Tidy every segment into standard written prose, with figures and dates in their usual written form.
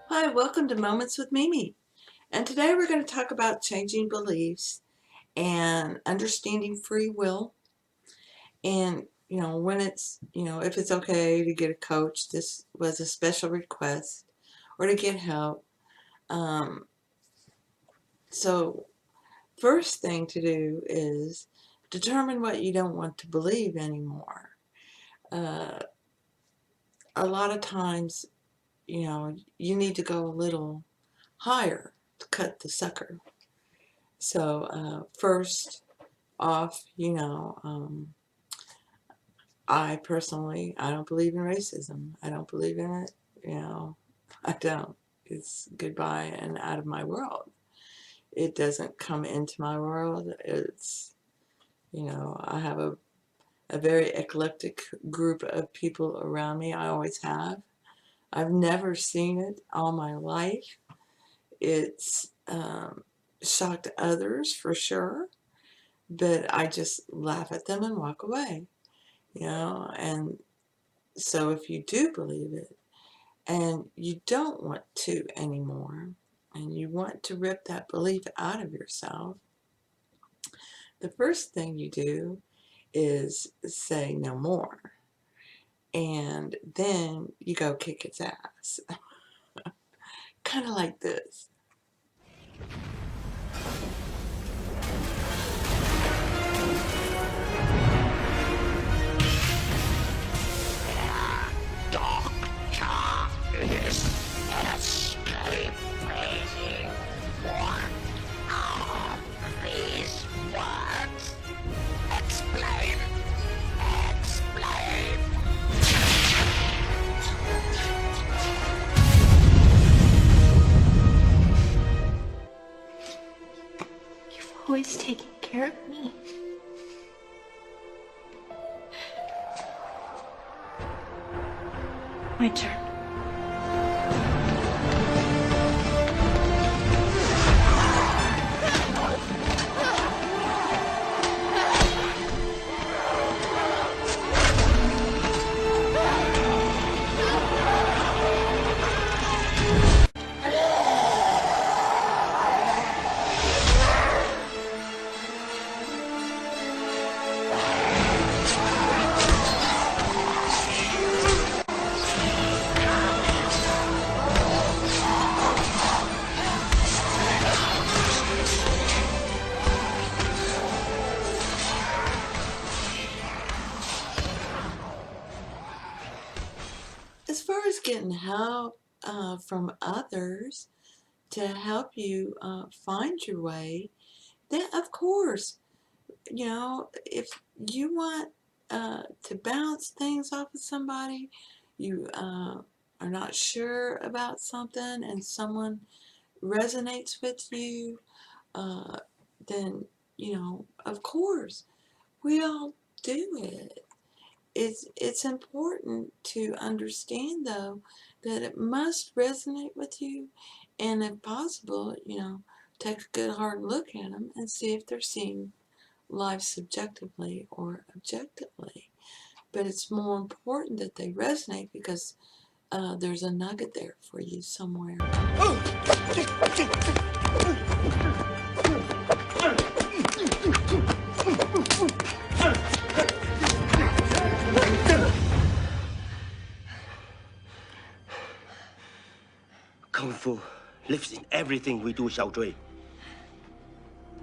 Hi, welcome to Moments with Mimi. And today we're going to talk about changing beliefs and understanding free will. And, when it's, if it's okay to get a coach, this was a special request, or to get help. Um, so, first thing to do is determine what you don't want to believe anymore. Uh, a lot of times, you need to go a little higher to cut the sucker. So, first off, I personally, I don't believe in racism. I don't believe in it. I don't. It's goodbye and out of my world. It doesn't come into my world. I have a very eclectic group of people around me. I always have. I've never seen it all my life. It's shocked others for sure, but I just laugh at them and walk away, and so if you do believe it and you don't want to anymore and you want to rip that belief out of yourself, the first thing you do is say no more, and then you go kick its ass. Kind of like this. Doctor is escaping. What are these words? Explain. Explain. You've always taken care of me. My turn. As far as getting help from others to help you find your way, then of course, if you want to bounce things off of somebody, you are not sure about something and someone resonates with you, uh, then, of course, we all do it. It's important to understand, though, that it must resonate with you, and if possible, take a good hard look at them and see if they're seeing life subjectively or objectively. But it's more important that they resonate because there's a nugget there for you somewhere. Kung Fu lives in everything we do, Xiaozhui.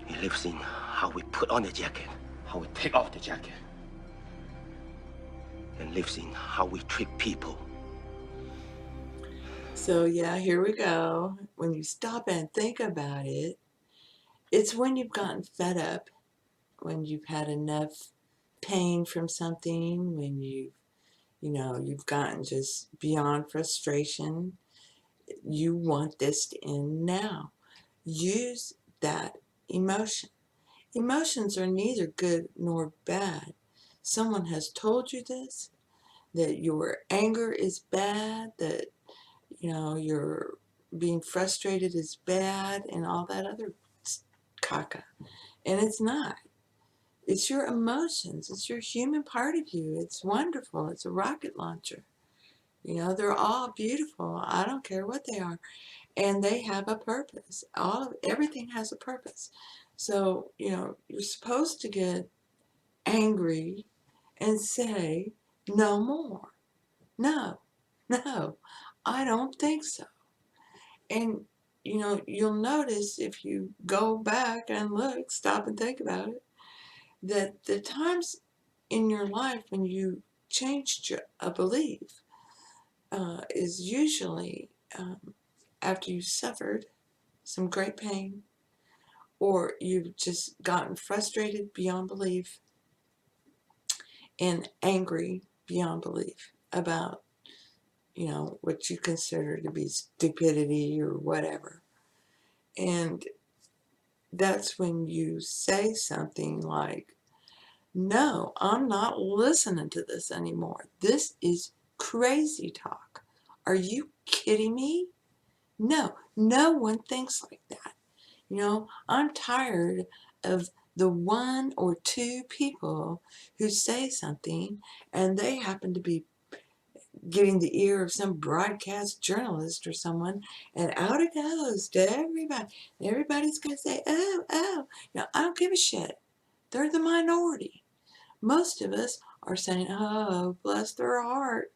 It lives in how we put on the jacket, how we take off the jacket, and lives in how we treat people. So yeah, here we go. When you stop and think about it, it's when you've gotten fed up, when you've had enough pain from something, when you've gotten just beyond frustration. You want this to end now. Use that emotion. Emotions are neither good nor bad. Someone has told you this. that your anger is bad, that, you're being frustrated is bad, and all that other caca. And it's not. It's your emotions. It's your human part of you. It's wonderful. It's a rocket launcher. They're all beautiful. I don't care what they are. And they have a purpose. Everything has a purpose. So, you're supposed to get angry and say, no more. No, no, I don't think so. And, you'll notice if you go back and look, stop and think about it, that the times in your life when you changed a belief is usually after you suffered some great pain, or you've just gotten frustrated beyond belief and angry beyond belief about, what you consider to be stupidity or whatever. And that's when you say something like, no, I'm not listening to this anymore. This is crazy talk. Are you kidding me? No, no one thinks like that. I'm tired of the one or two people who say something and they happen to be getting the ear of some broadcast journalist or someone, and out it goes to everybody. Everybody's going to say, oh, oh. I don't give a shit. They're the minority. Most of us are saying, oh, bless their heart.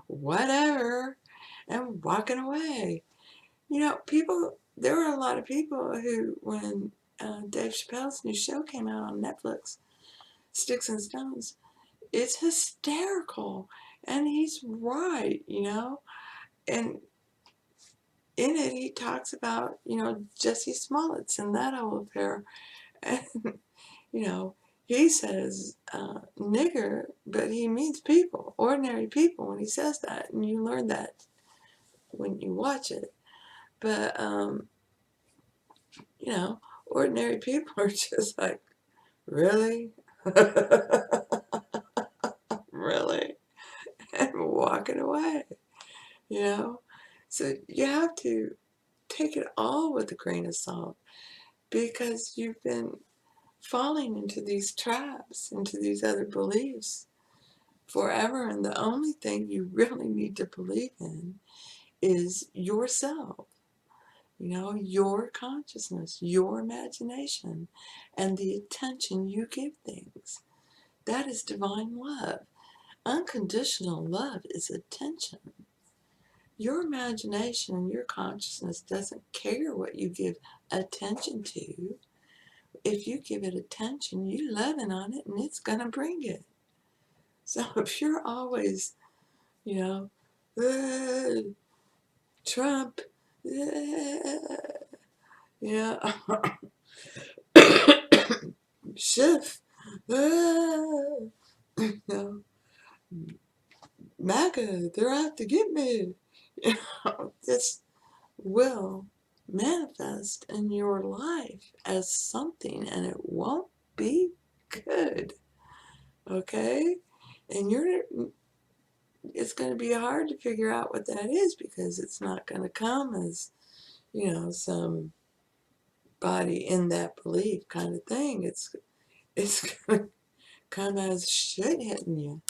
Whatever. And walking away. There were a lot of people who, when Dave Chappelle's new show came out on Netflix, Sticks and Stones, it's hysterical. And he's right, And in it, he talks about, Jussie Smollett's and that whole affair. And, he says nigger, but he means people, ordinary people, when he says that. And you learn that when you watch it. But, ordinary people are just like, really? Really? And walking away, So you have to take it all with a grain of salt, because you've been falling into these traps, into these other beliefs forever. And the only thing you really need to believe in is yourself. Your consciousness, your imagination, and the attention you give things. That is divine love. Unconditional love is attention. Your imagination and your consciousness doesn't care what you give attention to. If you give it attention, you're loving on it and it's going to bring it. So if you're always, "Ah, Trump, yeah, Schiff, MAGA, they're out to get me," this will manifest in your life as something, and it won't be good. Okay? And it's going to be hard to figure out what that is, because it's not going to come as, some body in that belief kind of thing. It's going to come as shit hitting you.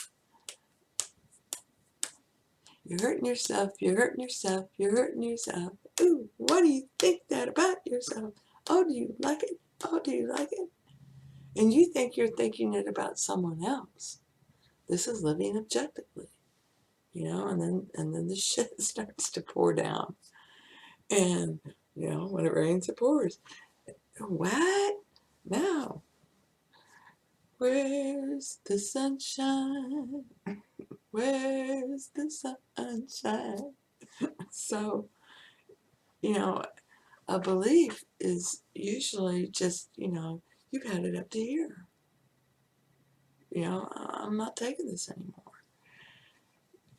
You're hurting yourself, you're hurting yourself, you're hurting yourself. Ooh, what do you think that about yourself? Oh, do you like it? Oh, do you like it? And you think you're thinking it about someone else. This is living objectively, and then the shit starts to pour down. And, when it rains, it pours. What? Now, where's the sunshine? Where's the sunshine? So, a belief is usually just, you've had it up to here. I'm not taking this anymore.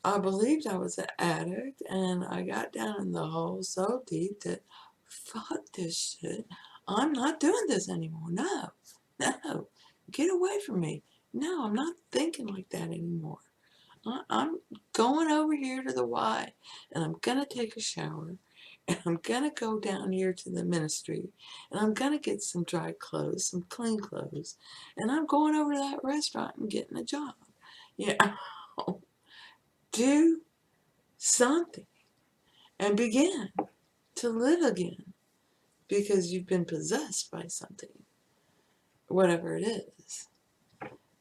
I believed I was an addict, and I got down in the hole so deep that, fuck this shit. I'm not doing this anymore. No, no. Get away from me. No, I'm not thinking like that anymore. I'm going over here to the Y, and I'm going to take a shower, and I'm going to go down here to the ministry, and I'm going to get some dry clothes, some clean clothes, and I'm going over to that restaurant and getting a job. You know, do something and begin to live again because you've been possessed by something, whatever it is.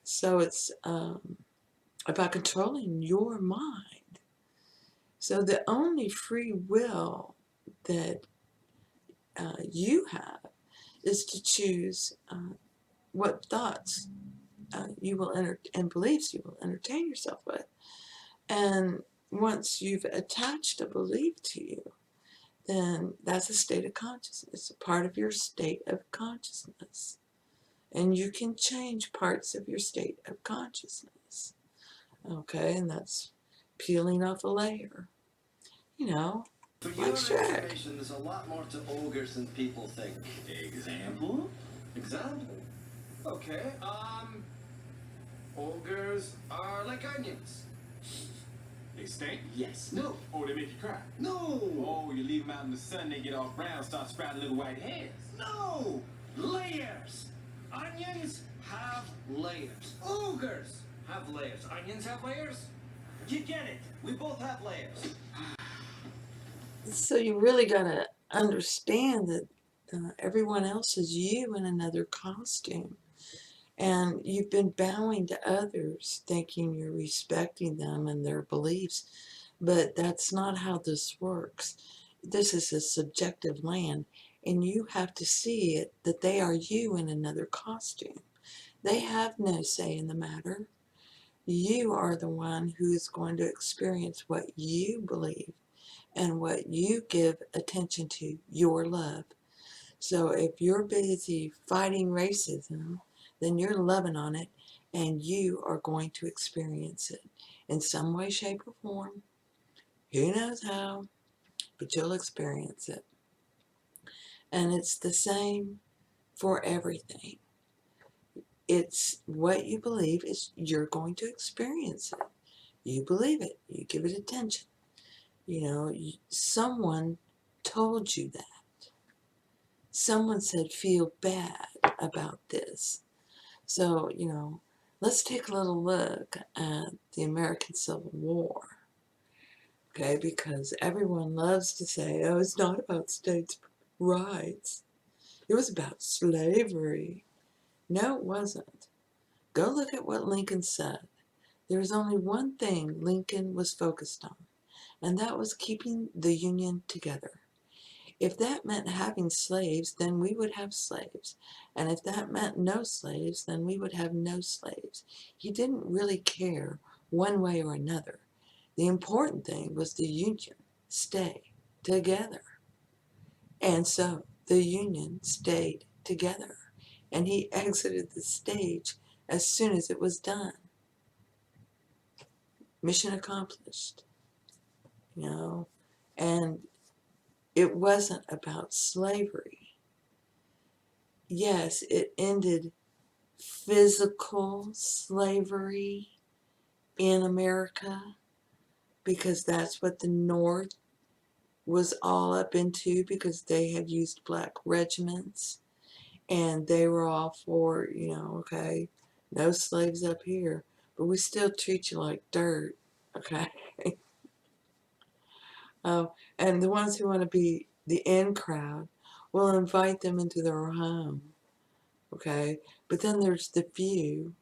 So it's about controlling your mind. So the only free will that you have is to choose what thoughts you will and beliefs you will entertain yourself with. And once you've attached a belief to you, then that's a state of consciousness. It's a part of your state of consciousness. And you can change parts of your state of consciousness. Okay, and that's peeling off a layer. You know, For like your Shrek. information, there's a lot more to ogres than people think. Example? Example? Okay, ogres are like onions. They stink? Yes. No. Oh, they make you cry? No. Oh, you leave them out in the sun, they get all brown, start sprouting little white hairs. No. Layers. Onions have layers. Ogres have layers. Onions have layers? You get it. We both have layers. So you really got to understand that everyone else is you in another costume. And you've been bowing to others, thinking you're respecting them and their beliefs. But that's not how this works. This is a subjective land, and you have to see it that they are you in another costume. They have no say in the matter. You are the one who is going to experience what you believe and what you give attention to, your love. So if you're busy fighting racism, then you're loving on it and you are going to experience it in some way, shape, or form. Who knows how, but you'll experience it. And it's the same for everything. It's what you believe is you're going to experience it. You believe it. You give it attention. You know, someone told you that. Someone said, feel bad about this. So, you know, let's take a little look at the American Civil War. Okay, because everyone loves to say, oh, it's not about states' rights. It was about slavery. No, it wasn't. Go look at what Lincoln said. There was only one thing Lincoln was focused on, and that was keeping the Union together. If that meant having slaves, then we would have slaves. And if that meant no slaves, then we would have no slaves. He didn't really care one way or another. The important thing was the Union stay together. And so the Union stayed together. And he exited the stage as soon as it was done. Mission accomplished. You know, and it wasn't about slavery. Yes, it ended physical slavery in America because that's what the North was all up into, because they had used black regiments and they were all for, you know, okay, no slaves up here, but we still treat you like dirt, okay? Oh, and the ones who want to be the in crowd will invite them into their home, okay? But then there's the few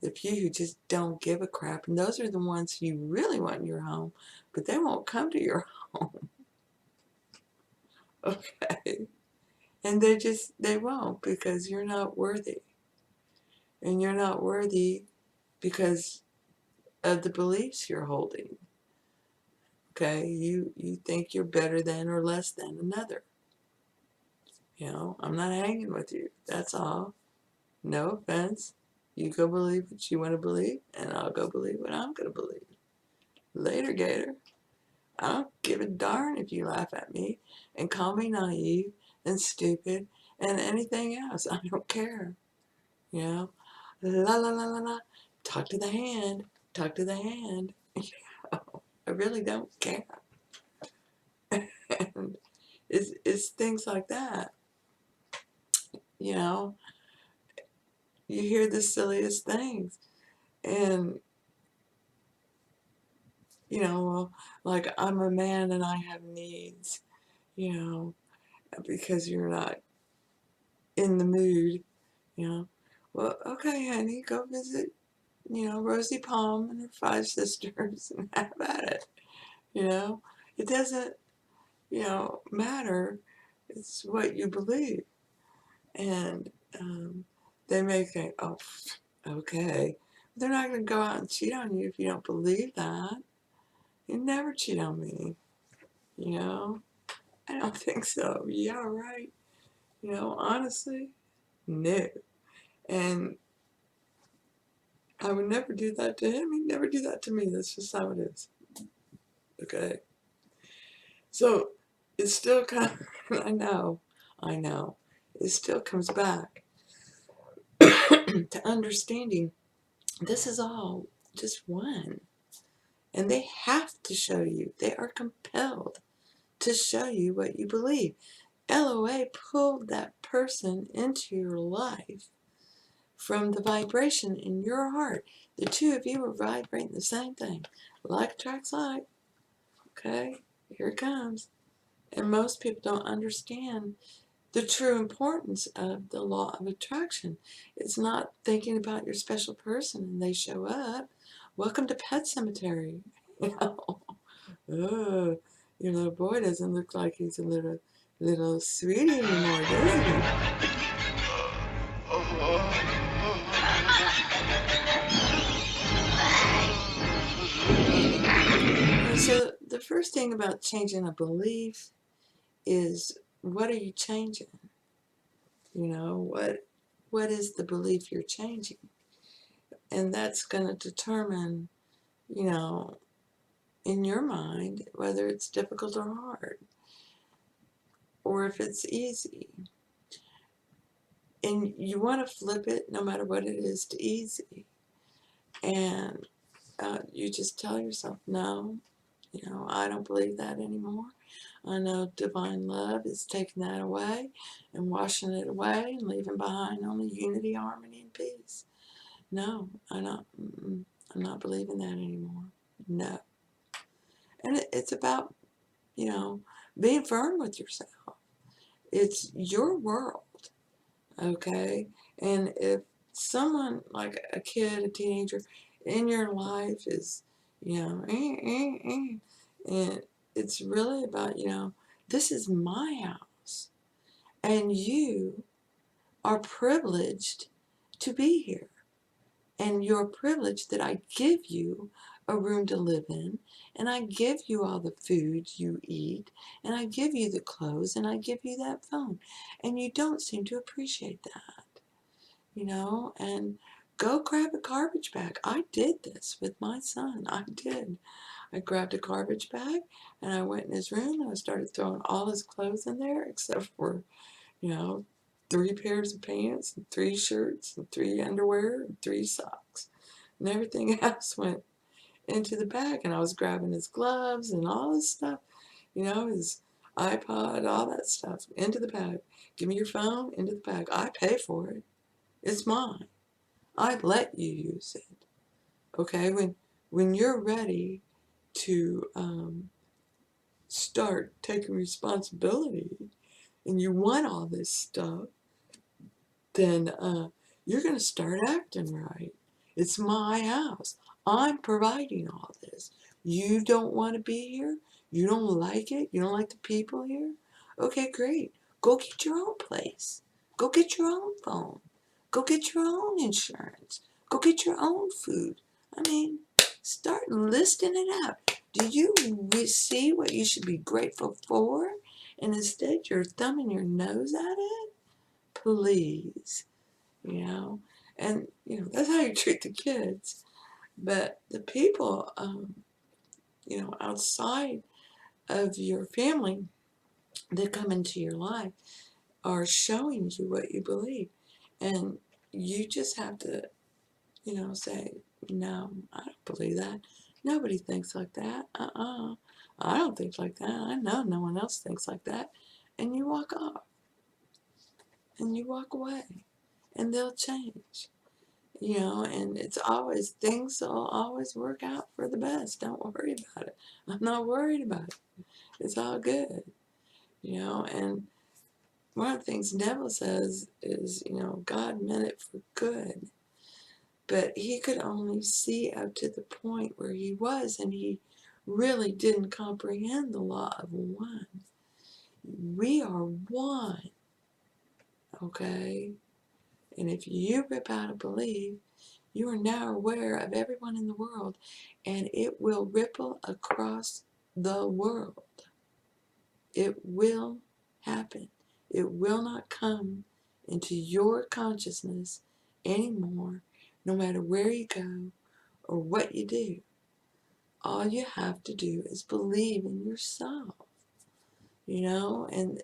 who just don't give a crap, and those are the ones you really want in your home, but they won't come to your home, okay? And they won't, because you're not worthy. And you're not worthy because of the beliefs you're holding, okay? You think you're better than or less than another. You know, I'm not hanging with you, that's all. No offense. You go believe what you want to believe, and I'll go believe what I'm going to believe. Later, Gator. I don't give a darn if you laugh at me and call me naive and stupid and anything else. I don't care. You know, la la la la la. Talk to the hand. Talk to the hand. I really don't care. And it's things like that. You know, you hear the silliest things, and well, like, I'm a man and I have needs. You know, because you're not in the mood. Well, okay, honey, go visit Rosie Palm and her 5 sisters and have at it. It doesn't matter. It's what you believe. And they may think, oh, okay. They're not going to go out and cheat on you if you don't believe that. You never cheat on me. I don't think so. Yeah, right. Honestly, no. And I would never do that to him. He'd never do that to me. That's just how it is. Okay. So it still kind of, I know. It still comes back to understanding this is all just one. And they have to show you. They are compelled to show you what you believe. LOA pulled that person into your life from the vibration in your heart. The two of you were vibrating the same thing. Like attracts like. Okay, here it comes. And most people don't understand the true importance of the law of attraction. It's not thinking about your special person and they show up. Welcome to Pet Cemetery. Oh, your little boy doesn't look like he's a little sweetie anymore, does he? So the first thing about changing a belief is, what are you changing? What is the belief you're changing? And that's going to determine, in your mind, whether it's difficult or hard, or if it's easy. And you want to flip it, no matter what it is, to easy. And you just tell yourself, no, I don't believe that anymore. I know divine love is taking that away and washing it away and leaving behind only unity, harmony, and peace. No, I'm not believing that anymore. No. And it's about, being firm with yourself. It's your world, okay? And if someone, like a kid, a teenager in your life is, and it's really about, this is my house, and you are privileged to be here. And you're privileged that I give you a room to live in, and I give you all the food you eat, and I give you the clothes, and I give you that phone. And you don't seem to appreciate that, and go grab a garbage bag. I did this with my son. I did. I grabbed a garbage bag, and I went in his room, and I started throwing all his clothes in there, except for, 3 pairs of pants, and 3 shirts, and 3 underwear, and 3 socks. And everything else went into the bag, and I was grabbing his gloves and all his stuff, his iPod, all that stuff, into the bag. Give me your phone, into the bag. I pay for it. It's mine. I let you use it. Okay? When you're ready to start taking responsibility and you want all this stuff, then you're going to start acting right. It's my house. I'm providing all this. You don't want to be here? You don't like it? You don't like the people here? Okay, great. Go get your own place. Go get your own phone. Go get your own insurance. Go get your own food. I mean, start listing it out. Do you see what you should be grateful for? And instead you're thumbing your nose at it? Please. And that's how you treat the kids. But the people outside of your family that come into your life are showing you what you believe, and you just have to say, no, I don't believe that. Nobody thinks like that. I don't think like that. I know no one else thinks like that. And you walk off and you walk away and they'll change. And it's always, things will always work out for the best. Don't worry about it. I'm not worried about it. It's all good. And one of the things the devil says is, God meant it for good. But he could only see up to the point where he was, and he really didn't comprehend the law of one. We are one, okay? And if you rip out a belief, you are now aware of everyone in the world, and it will ripple across the world. It will happen. It will not come into your consciousness anymore, no matter where you go or what you do. All you have to do is believe in yourself, and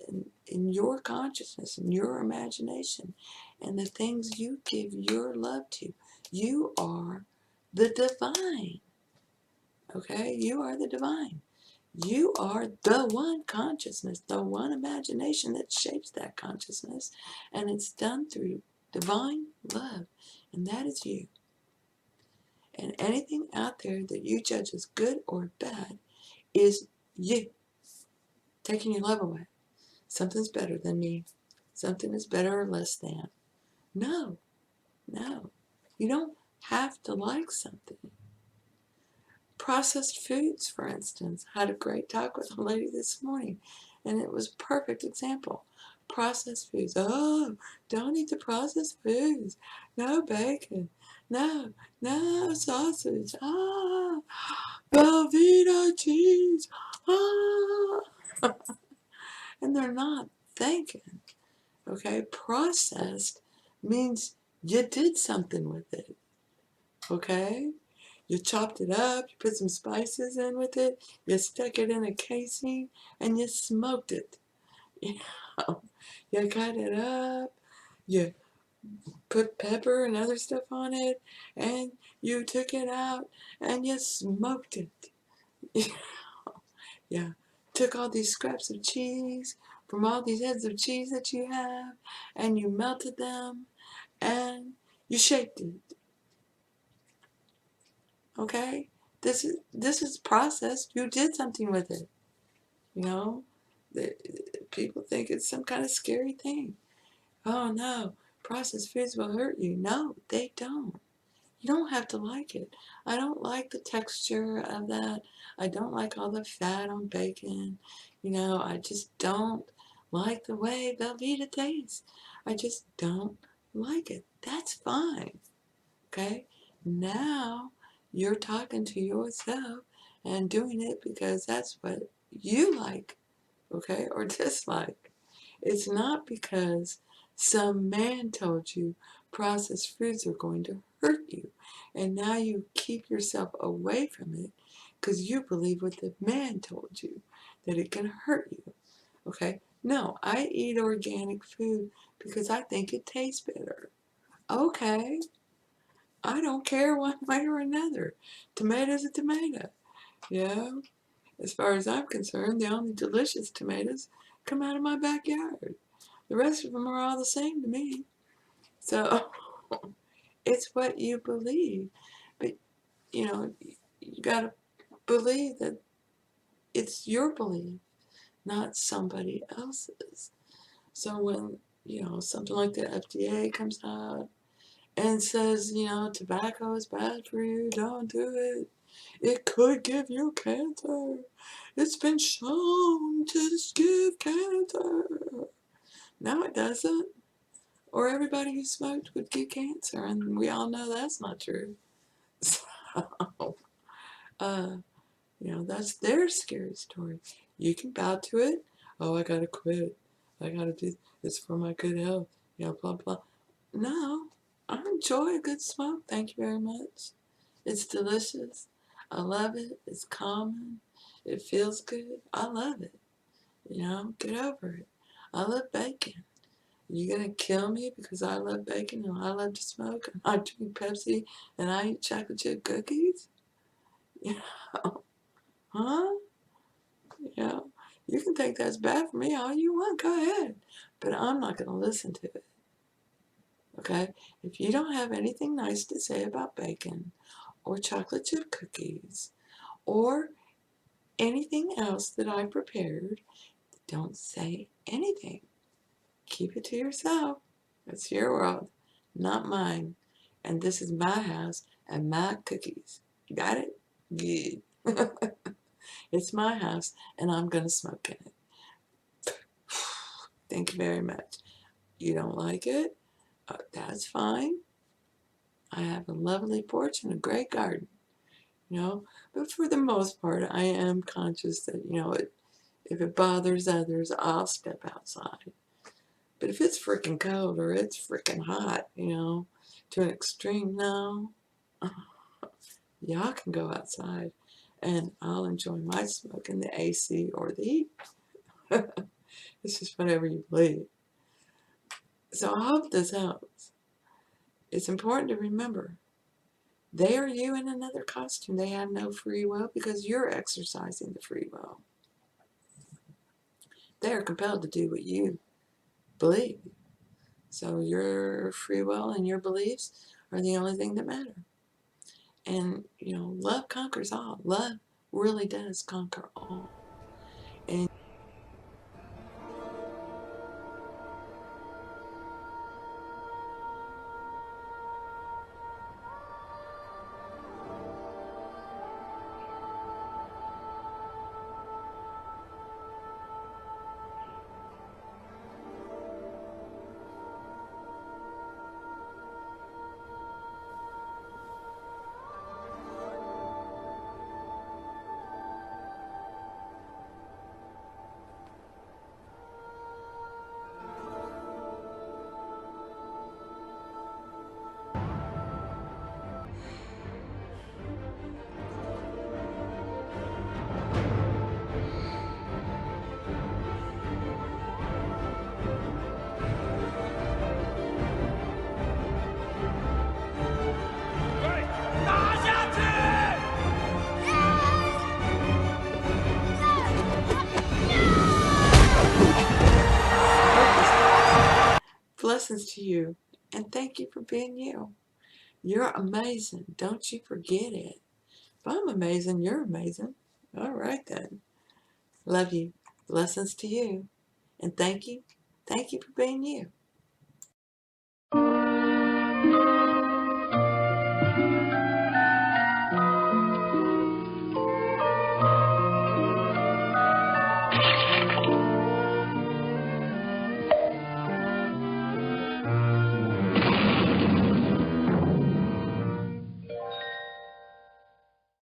in your consciousness and your imagination and the things you give your love to. You are the divine, okay? You are the divine. You are the one consciousness, the one imagination that shapes that consciousness, and it's done through divine love, and that is you. And anything out there that you judge as good or bad is you taking your love away. Something's better than me. Something is better or less than. No, no. You don't have to like something. Processed foods, for instance. I had a great talk with a lady this morning, and it was a perfect example. Processed foods. Oh, don't eat the processed foods. No bacon. No sausage. Velveeta cheese. Ah. And they're not thinking. Okay, processed means you did something with it. Okay, you chopped it up, you put some spices in with it, you stuck it in a casing, and you smoked it. You you cut it up, you put pepper and other stuff on it, and you took it out and you smoked it. Yeah, took all these scraps of cheese from all these heads of cheese that you have, and you melted them, and you shaped it. Okay, this is processed. You did something with it. You know, the, people think it's some kind of scary thing. Oh no, processed foods will hurt you. No, they don't. You don't have to like it. I don't like the texture of that. I don't like all the fat on bacon. I just don't like the way Velveeta tastes. I just don't like it. That's fine. Okay? Now you're talking to yourself and doing it because that's what you like, okay, or dislike. It's not because some man told you processed foods are going to hurt you, and now you keep yourself away from it because you believe what the man told you, that it can hurt you. Okay? No, I eat organic food because I think it tastes better. Okay, I don't care one way or another. Tomato's a tomato. Yeah, as far as I'm concerned, the only delicious tomatoes come out of my backyard. The rest of them are all the same to me. So it's what you believe. But, you got to believe that it's your belief, not somebody else's. So when, something like the FDA comes out and says, tobacco is bad for you, don't do it. It could give you cancer. It's been shown to give cancer. No, it doesn't. Or everybody who smoked would get cancer, and we all know that's not true. So, uh, that's their scary story. You can bow to it. Oh, I gotta quit. I gotta do it's for my good health. Blah blah. No, I enjoy a good smoke. Thank you very much. It's delicious. I love it. It's calming. It feels good. I love it. Get over it. I love bacon. You gonna kill me because I love bacon and I love to smoke and I drink Pepsi and I eat chocolate chip cookies? You know, huh? You know, you can think that's bad for me all you want. Go ahead. But I'm not gonna listen to it. Okay? If you don't have anything nice to say about bacon or chocolate chip cookies or anything else that I prepared, don't say anything. Keep it to yourself. It's your world, not mine. And this is my house and my cookies. Got it? Good. It's my house and I'm going to smoke in it. Thank you very much. You don't like it? That's fine. I have a lovely porch and a great garden, you know. But for the most part, I am conscious that, you know, if it bothers others, I'll step outside. But if it's freaking cold or it's freaking hot, you know, to an extreme, no, y'all can go outside and I'll enjoy my smoke in the AC or the heat. It's just whatever you believe. So I hope this helps. It's important to remember they are you in another costume. They have no free will because you're exercising the free will. They are compelled to do what you believe. So your free will and your beliefs are the only thing that matter. And, you know, love conquers all. Love really does conquer all. And blessings to you. And thank you for being you. You're amazing. Don't you forget it. If I'm amazing, you're amazing. All right then. Love you. Blessings to you. And thank you. Thank you for being you.